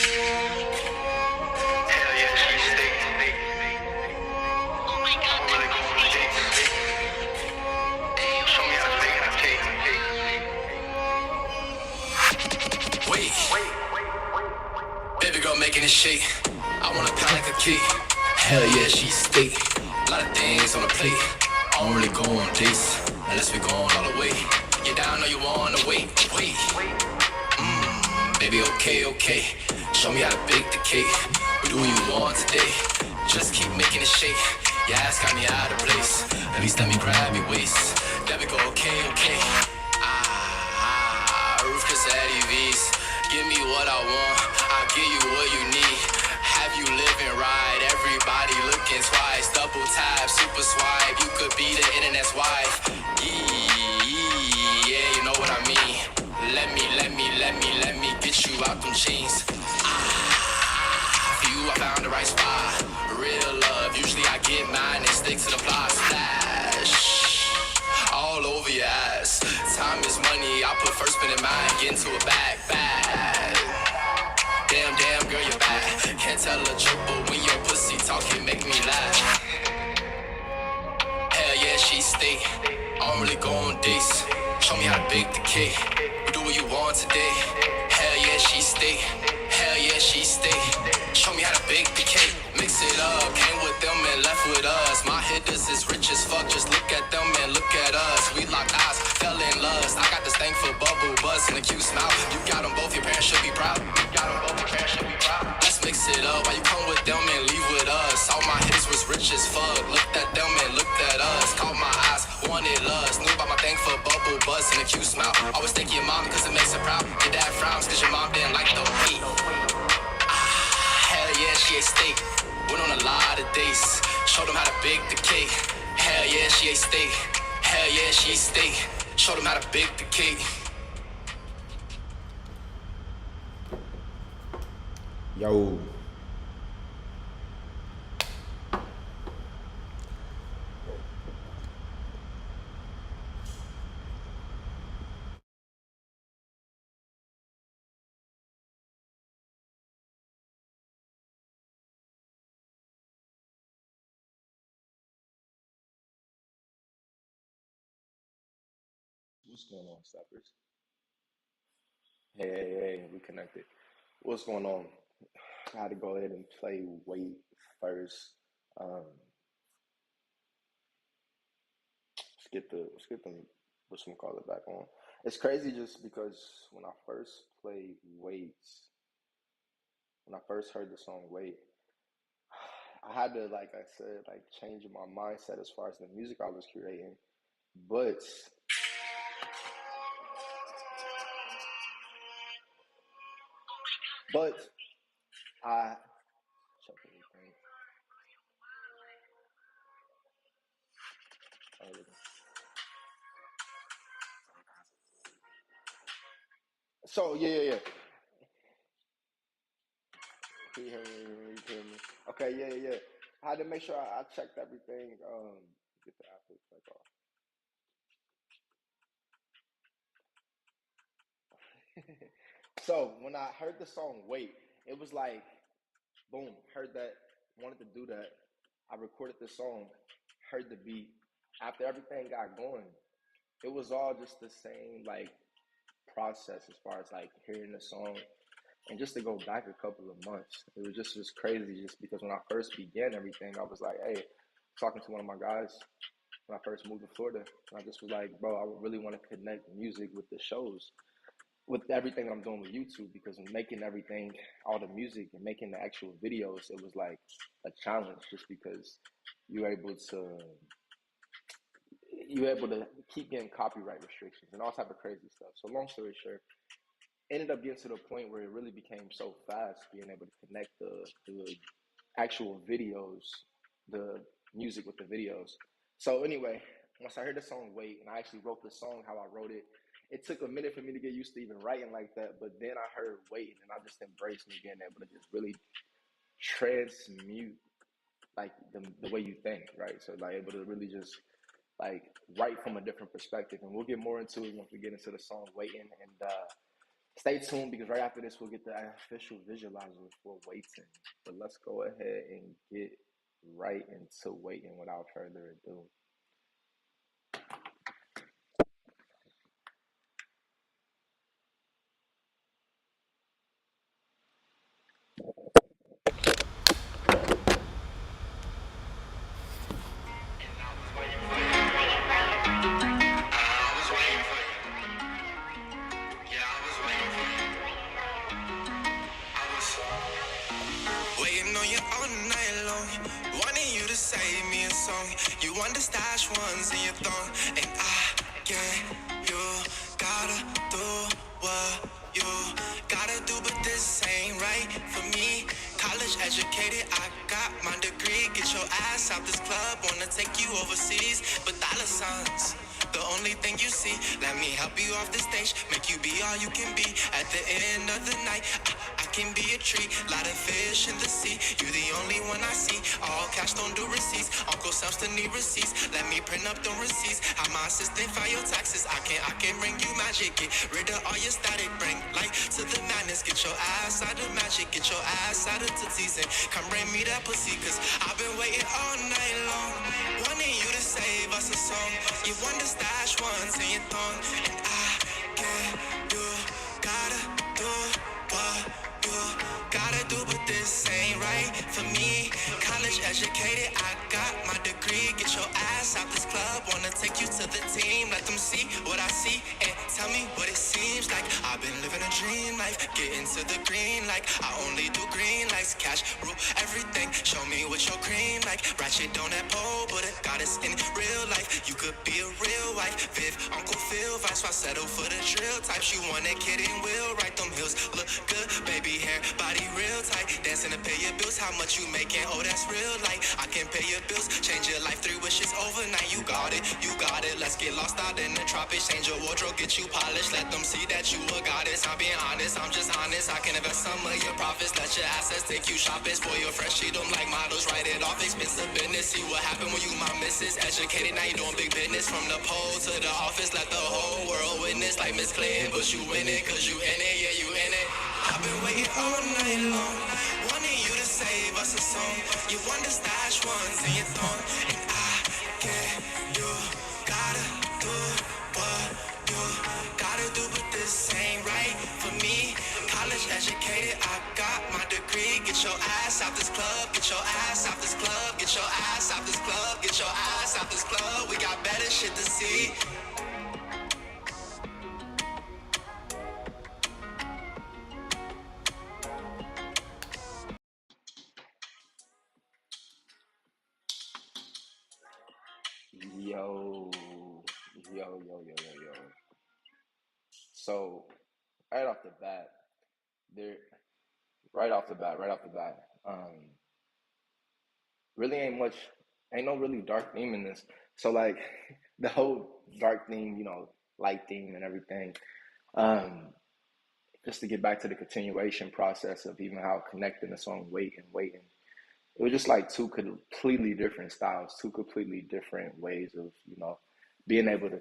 Hell yeah, she stay. Oh my God, I'm really going on dates. Hey, show me how to fake it, Wait, baby girl making it shake. I wanna pound like a key. Hell yeah, she stay. A lot of things on the plate. I don't really go on dates unless we going all the way. You down or you wanna wait? Baby, okay. Show me how to bake the cake. We do what you want today. Just keep making it shake. Your ass got me out of place. At least let me grab your waist. There we go, okay. Roof Chris Eddie V's. Give me what I want. I'll give you what you need. Have you living right? Everybody looking twice. Double tap, super swipe. You could be the internet's wife. Yeah, you know what I mean. Let me get you out them jeans. For you, I found the right spot. Real love, usually I get mine and stick to the plot. Splash all over your ass. Time is money, I put first spin in mine. Get into a bag. Damn, girl, you're bad. Can't tell a joke, but when your pussy talking, make me laugh. Hell yeah, she stay. I don't really go on dates. Show me how to bake the cake. We do what you want today. Hell yeah, she stay. Show me how to bake the cake. Mix it up. Came with them and left with us. My hitters is rich as fuck. Just look at them and look at us. We locked eyes, fell in lust. I got this thing for bubble buzz and a cute smile. You got them both, your parents should be proud. Let's mix it up. Why you come with them and leave with us? All my hitters was rich as fuck. Looked at them and looked at us. Caught my eyes, wanted lust. Knew about my thing for bubble buzz and a cute smile. Always thank your mom cause it makes her proud. Your dad frowns cause your mom didn't like the beat. Hell yeah, she ate steak. Went on a lot of dates. Showed them how to bake the cake. Hell yeah, she ate steak. Showed them how to bake the cake. Yo. What's going on, steppers? Hey, we connected. What's going on? I had to go ahead and play Wait first. Um, let's get them what's gonna call it back on. It's crazy just because when I first played Wait, when I first heard the song Wait, I had to, like I said, like change my mindset as far as the music I was creating. But but I check everything. So yeah. Can you hear me? You hear me? Okay, yeah. I had to make sure I checked everything. Get the Apple check off. So when I heard the song "Wait," it was like, boom. Heard that, wanted to do that. I recorded the song, heard the beat. After everything got going, it was all just the same like process as far as like hearing the song. And just to go back a couple of months, it was just crazy. Just because when I first began everything, I was like, hey, talking to one of my guys when I first moved to Florida, and I just was like, bro, I really want to connect music with the shows, with everything I'm doing with YouTube, because I'm making everything, all the music and making the actual videos, it was like a challenge just because you're able to keep getting copyright restrictions and all type of crazy stuff. So long story short, ended up getting to the point where it really became so fast being able to connect the actual videos, the music with the videos. So anyway, once I heard the song Wait, and I actually wrote the song how I wrote it, it took a minute for me to get used to even writing like that. But then I heard Wait, and I just embraced me being able to just really transmute like the way you think, right? So like able to really just like write from a different perspective. And we'll get more into it once we get into the song Waiting. And stay tuned because right after this we'll get the official visualizer for waiting. But let's go ahead and get right into waiting without further ado. Waiting on you all night long, wanting you to save me a song. You want the stash ones in your thong, and I get you. Gotta do what you gotta do, but this ain't right for me. College educated, I got my degree. Get your ass out this club, wanna take you overseas, but dollar signs. The only thing you see, let me help you off the stage, make you be all you can be. At the end of the night, I can be a tree, lot of fish in the sea. You the only one I see. All cash, don't do receipts. Uncle Sam's still need receipts. Let me print up the receipts. Have my assistant file your taxes. I can bring you magic. Get rid of all your static. Bring light to the madness. Get your ass out of magic. Get your ass out of tootsies and come bring me that pussy. Cause I've been waiting all night long, wanting you to save us a song. You want the stash ones in your thong, and I get you. Gotta do what you gotta do, but this ain't right for me. College educated, I got my degree. Get your ass out this club, wanna take you to the team. Let them see what I see and tell me what it seems like. I've been living a dream life, getting to the green like I only do green lights. Cash rule everything, show me what your cream like. Ratchet on that pole, but it got us in real life. You could be a real wife, Viv, Uncle Phil, vice. I settle for the drill types. You want a kid and will right them hills. Look good, baby hair, body real tight. Dancing to pay your bills, how much you making? Oh, that's real light. I can pay your bills, change your life, 3 wishes overnight. You got it, you got it. Let's get lost out in the tropics. Change your wardrobe, get you polished. Let them see that you a goddess. I'm being honest, I'm just honest. I can invest some of your profits. Let your assets take you shopping. For your fresh, treat them like models. Write it off, expensive business. See what happened when you my missus. Educated, now you doing big business. From the pole to the office, let the whole world witness. Like Miss Clinton, but you in it, cause you in it, yeah, you in it. I've been waiting all night long, wanting you to save us a song. You want the stash ones in your thong, and I get you. Gotta do what you gotta do, but this ain't right for me. College educated, I got my degree. Get your ass out this club, get your ass out this club, get your ass out this club, get your ass out this club. We got better shit to see. Yo, yo. So right off the bat, there, right off the bat, really ain't no really dark theme in this. So like the whole dark theme, light theme and everything. Um, just to get back to the continuation process of even how connecting the song Waiting. It was just like two completely different styles, two completely different ways of, being able to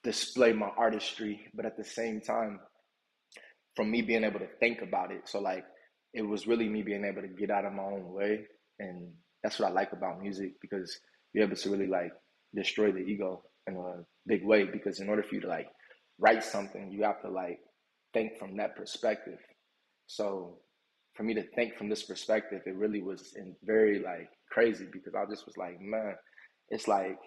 display my artistry, but at the same time, from me being able to think about it. So like it was really me being able to get out of my own way. And that's what I like about music because you're able to really like destroy the ego in a big way. Because in order for you to like write something, you have to like think from that perspective. So for me to think from this perspective, it really was very like crazy because I just was like, man, it's like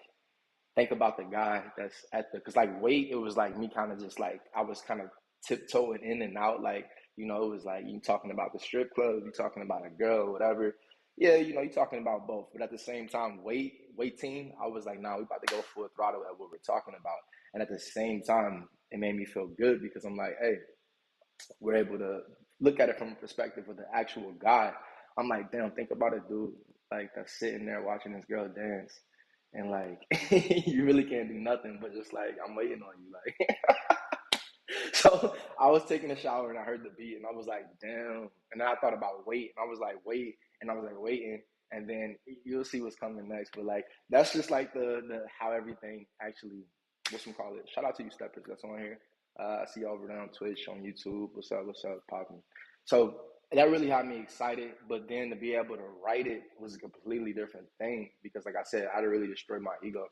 think about the guy that's at the because like wait, it was like me kind of just like I was kind of tiptoeing in and out, like it was like you talking about the strip club, you talking about a girl, whatever. Yeah, you talking about both, but at the same time, waiting, I was like, nah, we about to go full throttle at what we're talking about, and at the same time, it made me feel good because I'm like, hey, we're able to look at it from a perspective of the actual guy. I'm like, damn, think about a dude like that's sitting there watching this girl dance, and like you really can't do nothing but just like I'm waiting on you, like. So I was taking a shower and I heard the beat and I was like, damn. And then I thought about wait and I was like, wait, and I was like waiting, and then you'll see what's coming next. But like that's just like the how everything actually what's call it. Shout out to you steppers that's on here. I see you over there on Twitch, on YouTube. What's up, popping? So that really had me excited. But then to be able to write it was a completely different thing because, like I said, I had to really destroy my ego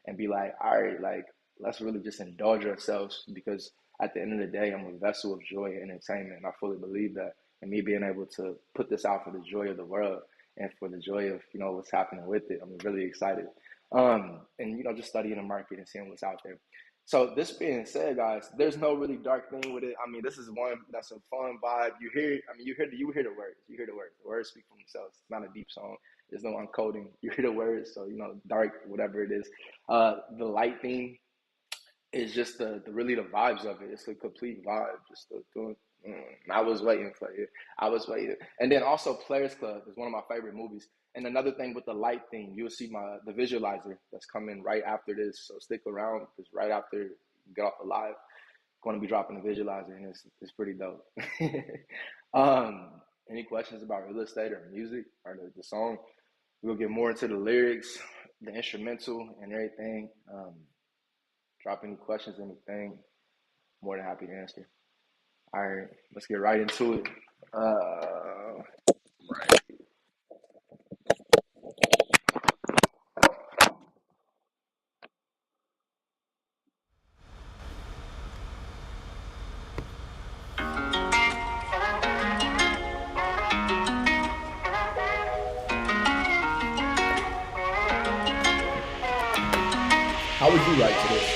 and be like, all right, like let's really just indulge ourselves because at the end of the day, I'm a vessel of joy and entertainment, and I fully believe that. And me being able to put this out for the joy of the world and for the joy of what's happening with it, I'm really excited. And just studying the market and seeing what's out there. So this being said, guys, there's no really dark thing with it. I mean, this is one that's a fun vibe. You hear, I mean, you hear the words. You hear the words. The words speak for themselves. It's not a deep song. There's no uncoding. You hear the words. So dark, whatever it is. The light theme is just the really the vibes of it. It's a complete vibe. Just the doing. I was waiting for it. I was waiting. And then also Players Club is one of my favorite movies. And another thing with the light thing, you'll see the visualizer that's coming right after this. So stick around because right after you get off the live, I'm going to be dropping the visualizer, and it's pretty dope. um, any questions about real estate or music or the song? We'll get more into the lyrics, the instrumental, and everything. Drop any questions, anything. More than happy to answer. All right, let's get right into it. Right. How would you write to this?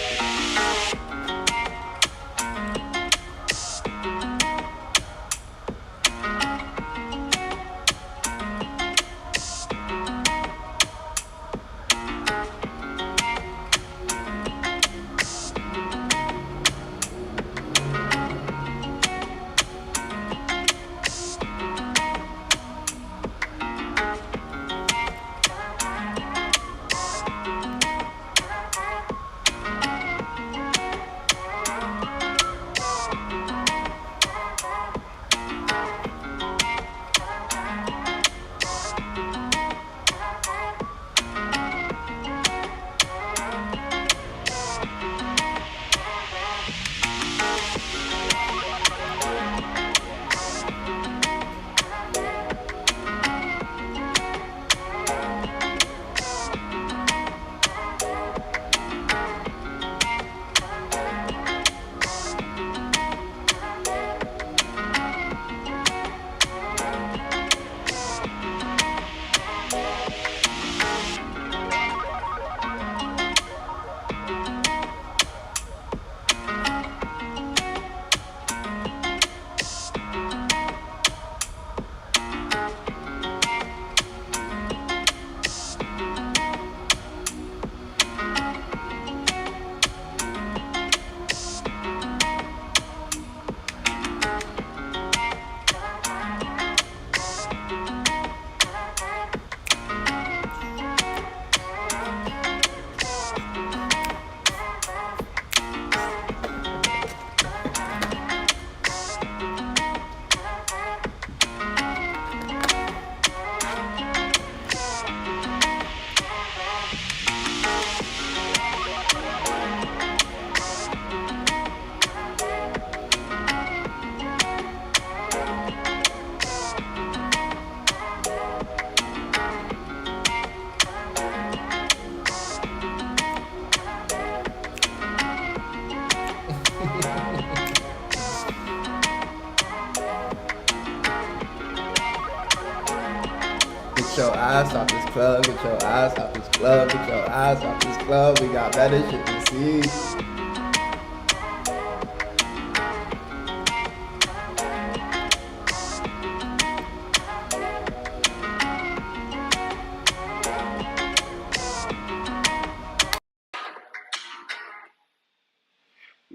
Get your ass off this club, get your ass off this club, get your ass off this club. We got better shit to see.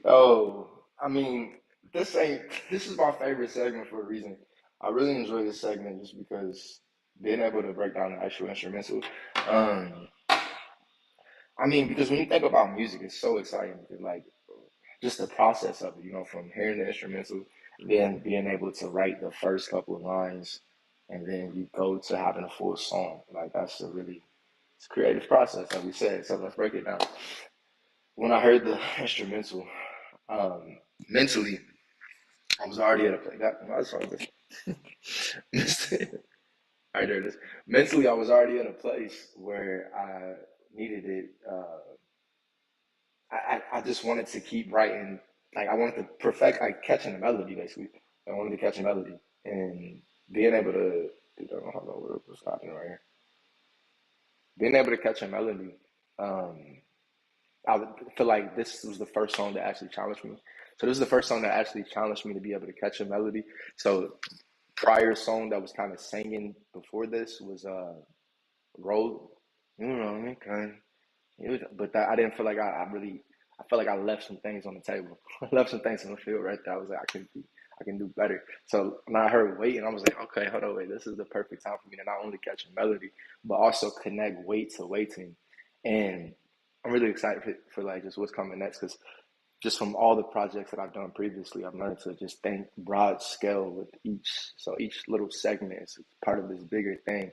Oh, I mean, this is my favorite segment for a reason. I really enjoy this segment just because being able to break down the actual instrumental. Um, I mean, because when you think about music, it's so exciting because like just the process of it, from hearing the instrumental, then being able to write the first couple of lines, and then you go to having a full song. Like that's it's a creative process, like we said. So let's break it down. When I heard the instrumental, um, mentally, I was already at a place. I saw this. All right, there it is. Mentally, I was already in a place where I needed it. I just wanted to keep writing. Like I wanted to perfect, like catching a melody, basically. I wanted to catch a melody and being able to. Dude, I don't know how what's happening right here. Being able to catch a melody. Um, I would feel like this was the first song that actually challenged me. So this is the first song that actually challenged me to be able to catch a melody. So prior song that was kind of singing before this was Roll. You know, okay. But that, I didn't feel like I felt like I left some things on the table. I left some things on the field right there. I was like, I can do better. So when I heard weight, and I was like, okay, hold on, wait, this is the perfect time for me to not only catch a melody, but also connect weight to waiting. And I'm really excited for like just what's coming next because just from all the projects that I've done previously, I've learned to just think broad scale with each. So each little segment is part of this bigger thing.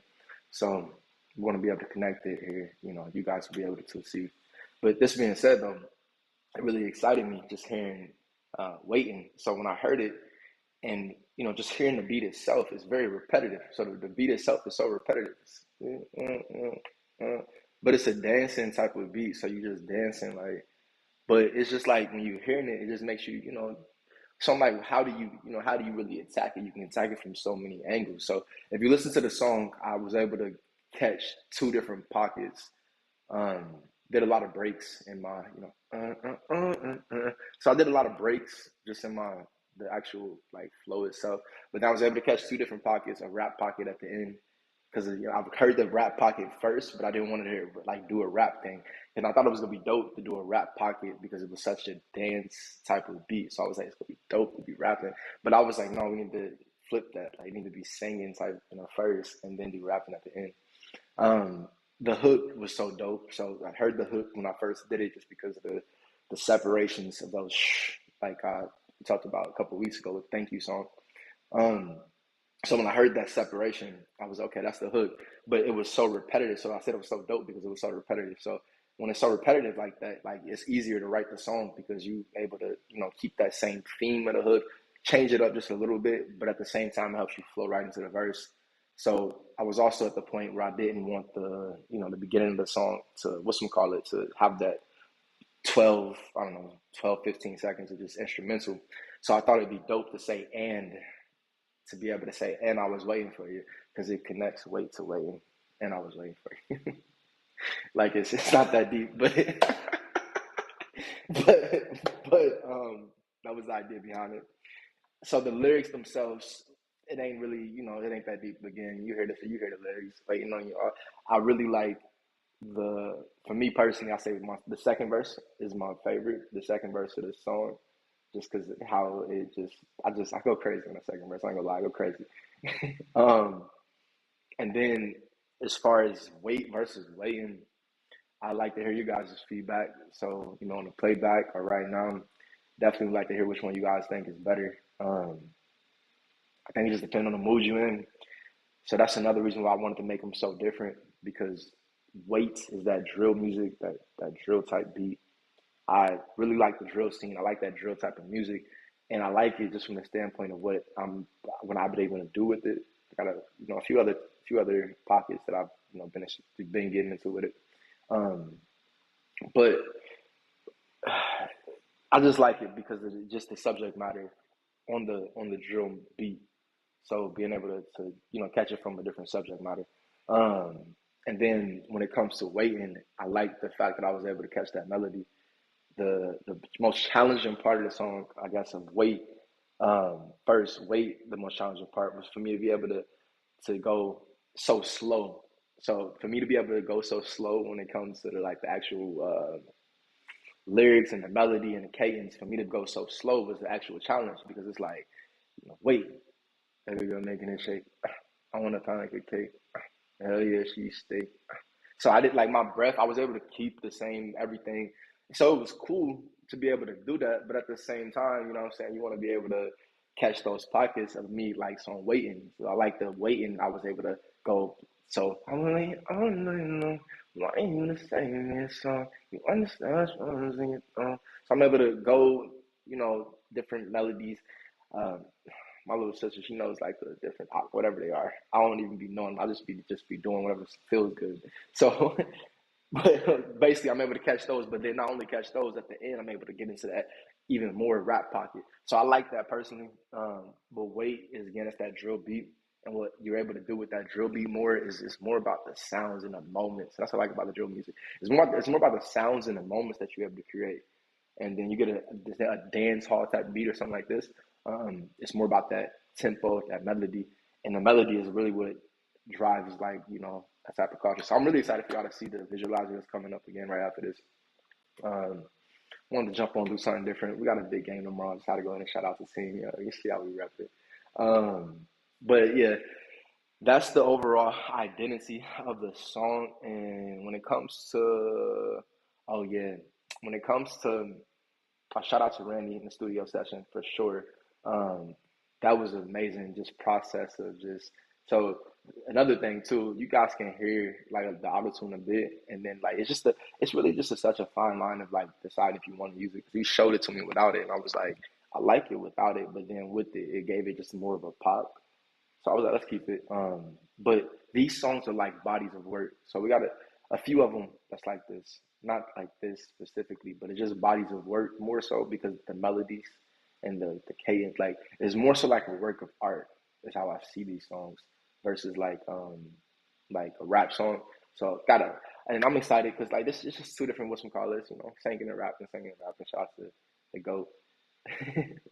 So we want to be able to connect it here. You know, you guys will be able to see. But this being said, though, it really excited me just hearing "Waiting." So when I heard it, and just hearing the beat itself is very repetitive. So the beat itself is so repetitive. But it's a dancing type of beat, so you just dancing like. But it's just like when you're hearing it, it just makes you. So I'm like, how do you really attack it? You can attack it from so many angles. So if you listen to the song, I was able to catch two different pockets. Um, did a lot of breaks in my, So I did a lot of breaks just in the actual like flow itself. But then I was able to catch two different pockets, a rap pocket at the end, because I've heard the rap pocket first, but I didn't want to like do a rap thing, and I thought it was gonna be dope to do a rap pocket because it was such a dance type of beat. So I was like, it's gonna be dope to be rapping, but I was like, no, we need to flip that. Like, you need to be singing type first, and then do rapping at the end. Um, the hook was so dope. So I heard the hook when I first did it, just because of the separations of those like we talked about a couple of weeks ago with "Thank You" song. Um, so when I heard that separation, I was okay. That's the hook, but it was so repetitive. So I said it was so dope because it was so repetitive. So when it's so repetitive like that, like it's easier to write the song because you able to keep that same theme of the hook, change it up just a little bit, but at the same time it helps you flow right into the verse. So I was also at the point where I didn't want the beginning of the song to call it to have that 12, I don't know, 12, 15 seconds of just instrumental. So I thought it'd be dope to say and to be able to say, and I was waiting for you, because it connects weight to waiting, and I was waiting for you. Like it's not that deep, but but that was the idea behind it. So the lyrics themselves, it ain't really, it ain't that deep. Again, you hear the lyrics, waiting on you. I really like for me personally, I say the second verse is my favorite. The second verse of this song, just because how it I go crazy on the second verse. I ain't gonna lie, I go crazy. um, and then as far as weight versus waiting, I like to hear you guys' feedback. So on the playback or right now, definitely like to hear which one you guys think is better. I think it just depends on the mood you're in. So that's another reason why I wanted to make them so different, because weight is that drill music, that drill type beat. I really like the drill scene. I like that drill type of music, and I like it just from the standpoint of what I've been able to do with it. I got a few other pockets that I've been getting into with it. Um, but I just like it because of just the subject matter on the drill beat. So being able to catch it from a different subject matter. Um, and then when it comes to waiting, I like the fact that I was able to catch that melody. The most challenging part of the song, I guess, of wait. First, wait. The most challenging part was for me to be able to go so slow. So for me to be able to go so slow when it comes to the actual lyrics and the melody and the cadence, for me to go so slow was the actual challenge, because it's like, wait, baby girl making it shake. I want to pound like a cake. Hell yeah, she stay. So I did like my breath. I was able to keep the same everything. So it was cool to be able to do that. But at the same time, you know what I'm saying? You want to be able to catch those pockets of me, like, so I'm waiting. So I like the waiting. I was able to go. So I'm like, oh no, why ain't you saying this song? You understand what I'm saying? So I'm able to go, different melodies. Um, my little sister, she knows like the different whatever they are. I don't even be knowing. I just be doing whatever feels good. So, but basically, I'm able to catch those. But then not only catch those at the end, I'm able to get into that even more rap pocket. So I like that personally. But weight is again, it's that drill beat, and what you're able to do with that drill beat more is it's more about the sounds and the moments. That's what I like about the drill music. It's more about the sounds and the moments that you're able to create. And then you get a dance hall type beat or something like this. It's more about that tempo, that melody, and the melody is really what drives like that type of culture. So I'm really excited for y'all to see the visualizer that's coming up again right after this. Um, Wanted to jump on do something different. We got a big game tomorrow. Just had to go in and shout out to the team. You see how we rep it. But yeah, that's the overall identity of the song. And when it comes to, oh yeah, when it comes to a shout out to Randy in the studio session for sure. Um, that was amazing. Just process of just so another thing too. You guys can hear like the auto tune a bit, and then like it's really just such a fine line of like deciding if you want to use it. Because he showed it to me without it, and I was like, I like it without it, but then with it, it gave it just more of a pop. So I was like, let's keep it. But these songs are like bodies of work. So we got a few of them that's like this, not like this specifically, but it's just bodies of work more so because the melodies and the cadence, like it's more so like a work of art. Is how I see these songs versus like a rap song. So gotta, and I'm excited because like this is just two different what's call this, singing and rapping, singing and rapping. Shout out to the goat.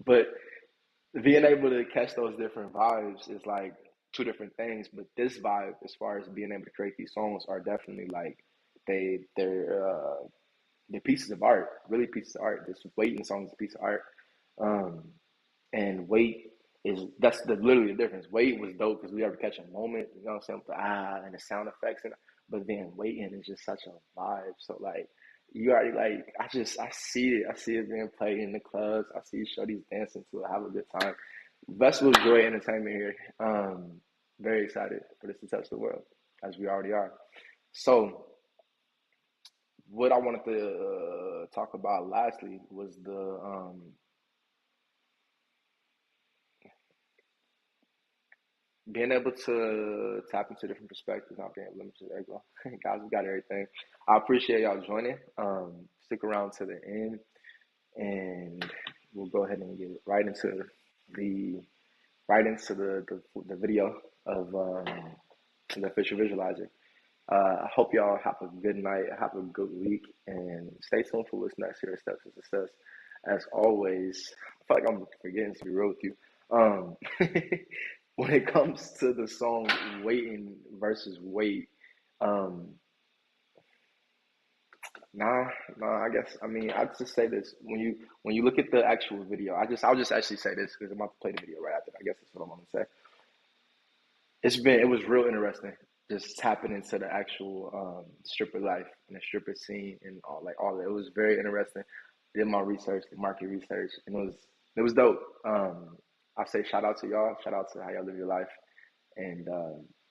But being able to catch those different vibes is like two different things. But this vibe, as far as being able to create these songs, are definitely like they're pieces of art, really pieces of art. This Waiting song is a piece of art, um, and Wait is that's literally the difference. Wait was dope because we ever catch a moment, you know what I'm saying, with the and the sound effects, but then Waiting is just such a vibe. So like you already like I see it being played in the clubs. I see shorties dancing to it, have a good time. Festival Joy Entertainment here. Very excited for this to touch the world as we already are. So what I wanted to talk about lastly was the being able to tap into different perspectives, not being limited. There you go. Guys, we got everything. I appreciate y'all joining. Stick around to the end, and we'll go ahead and get the the video of the official visualizer. I hope y'all have a good night, have a good week, and stay tuned for what's next here at Steps to Success. As always, I feel like I'm forgetting to be real with you. When it comes to the song "Waiting" versus "Wait," um, I guess I mean I'd just say this when you look at the actual video, I'll just actually say this because I'm about to play the video right after. I guess that's what I'm gonna say. It was real interesting just tapping into the actual stripper life and the stripper scene and all that. It was very interesting. Did my research, the market research, and it was dope. I say shout out to y'all, shout out to how y'all live your life, and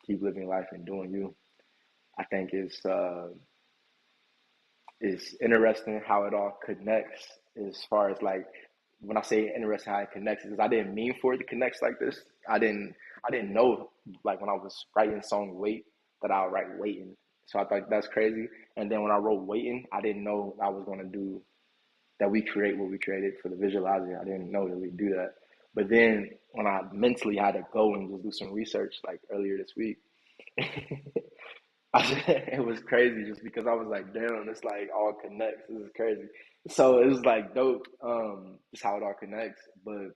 keep living life and doing you. I think it's interesting how it all connects as far as like when I say interesting how it connects is I didn't mean for it to connect like this. I didn't know like when I was writing the song Wait that I would write Waiting. So I thought that's crazy. And then when I wrote Waiting, I didn't know I was gonna do that we create what we created for the visualizer. I didn't know that we do that. But then when I mentally had to go and just do some research like earlier this week, it was crazy just because I was like, damn, it's like all connects. This is crazy. So it was like dope, just how it all connects. But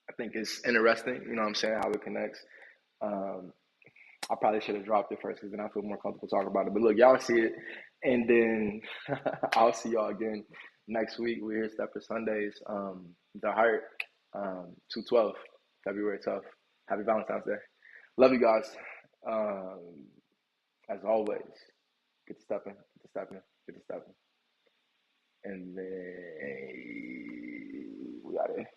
I think it's interesting, you know what I'm saying, how it connects. Um, I probably should have dropped it first because then I feel more comfortable talking about it. But look, y'all see it. And then I'll see y'all again next week. We're here Step for Sundays. The Heart, 2/12, February 12th. Happy Valentine's Day. Love you guys. Um, as always, get to stepping, get to stepping, get to stepping. And then we got it.